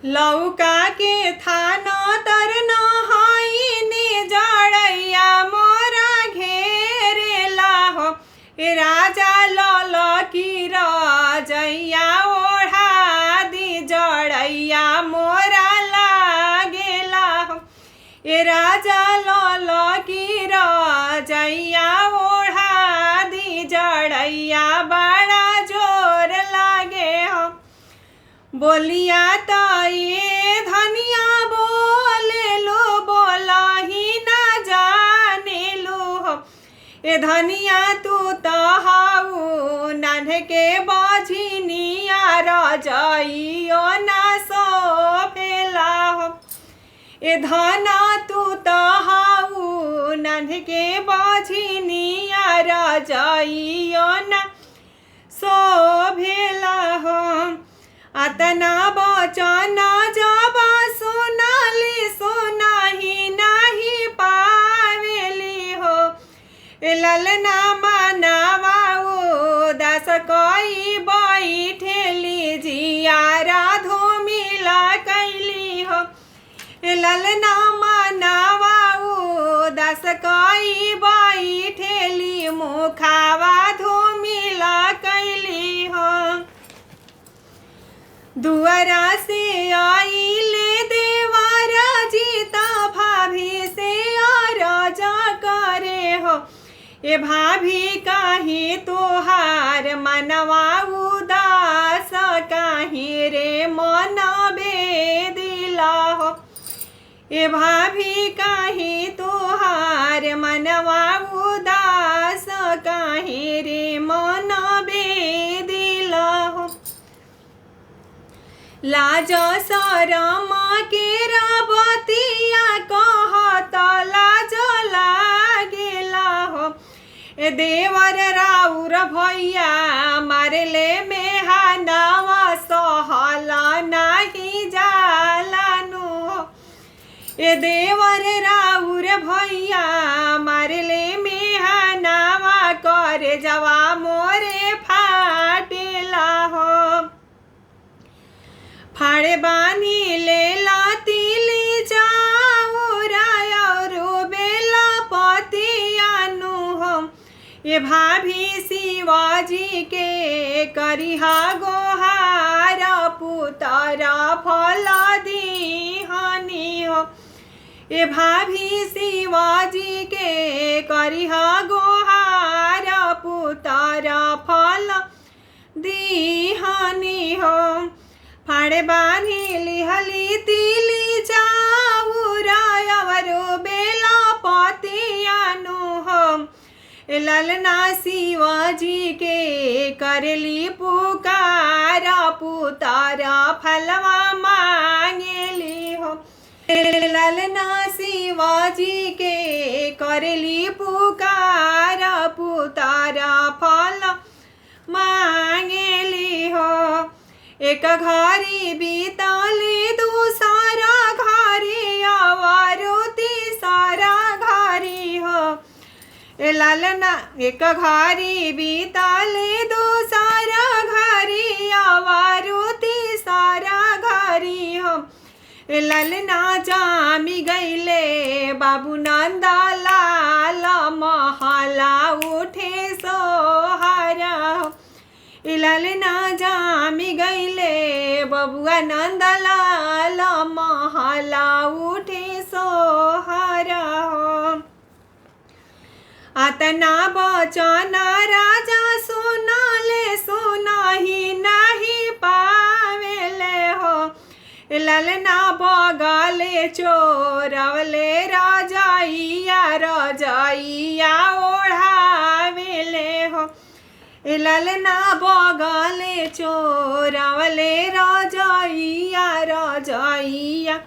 लौका के थान तर नहाइने जड़ैया मोरा घेरेला हो। राजा लल की रजैया ओढ़ा दी जड़ैया मोरा लागेला हो। राजा लल की रजैया ओढ़ा दी जड़ैया बड़ा जोर लागे हो। बोलिया तो ये धनिया बोले लो बोला ही ना जाने लो हो। ए धनिया तू तो हाउ नान्हे के बझिनिया रजइयो ना सोफेला हो। ए धना तू तो हाउ नान्हे के बझिनिया रजइयो ना सोफेला हो। अतना बचन जब सुनली सुनाही नहीं पावेली हो। ललना मनावा उदास कई बैठेली जियारा धूमिला कैली हो। ललना मनावा उदास कई बैठेली मुखावा धूमिला कैली हो। दुआरा से आइले देवारा जीता भाभी से राजा करे हो। ए भाभी काहे तोहार मनवा उदास काहे रे मन बेदिला हो। ए भाभी काहे तोहार मनवा उदास काहे रे मन बेदिला हो। लाज शरम के रबतिया कहत लाज लागेला हो। देवर राउर भैया मारले मेहनवा सहला नहीं जालानु हो। देवर राउर भैया मारले मेहनवा करे जवा मोरे फाटेला हो। फाड़े बानी ले लातीली जाऊर बेला पतियानु हो। ये भाभी शिवाजी के करिहा गोहार पुतर फल दीहनी हो। ये भाभी शिवाजी के करिहा गोहार पुतर फल दीहनी हो। फाड़े बानी लिहली तिली जाऊर बेला पतियानु हो। ललना शिवाजी के करली पुकार पुतर फलवा मांगेली हो। ललना शिवाजी के करली पुकार पुतर फल मांगेली हो। एक घड़ी बीतली दूसरा घड़ी आवारो तीसरा घड़ी हो। ललना एक घड़ी बीतली दूसरा घड़ी आवारो तीसरा घड़ी हो। ललना जामी गईले बाबू नंदा लाल महला उठे सोहरा हो। ललना जामी गईले बबुआ नंदलाल महला उठे सोहरा हो। अतना बचन राजा सुनले सुनही नहीं पावेले हो। ललना बगले चोरवले रजइया रजइया ओढ़ावेले हो। ललना बगले चोरवले रजइया रजइया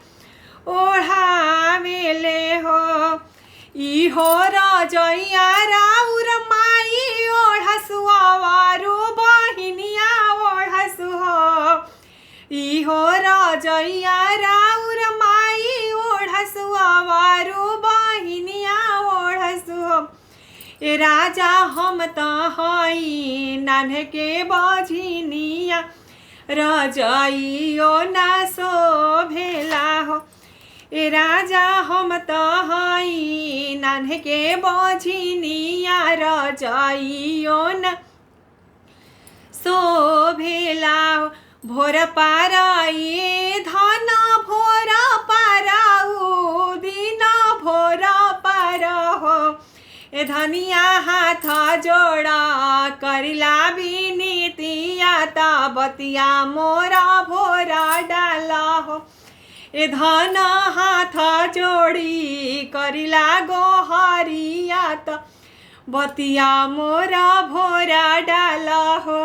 ओढ़ावेले हो। इहो रजइया राउर माई ओढ़सुआवारो बहिनिया ओढ़सु हो। इहो रजइया राउर माई ओढ़सुआवारो बहिनिया ओढ़सु हो। राजा हम तो हई नान्हे के बझिनिया रजइयो ना सो ए राजा हम त हई नान्हे के बझिनिया रजाइयो न शोभेला भोर पाराई धन भोर पाराऊ दिन भोर पार हो ए धनिया हाथ जोड़ा करिला विनीतिया ता बतिया मोरा भोरा डाला हो ए धन हाथ जोड़ी करिला गोहरिया त बतिया मोरा भोरा डाला हो।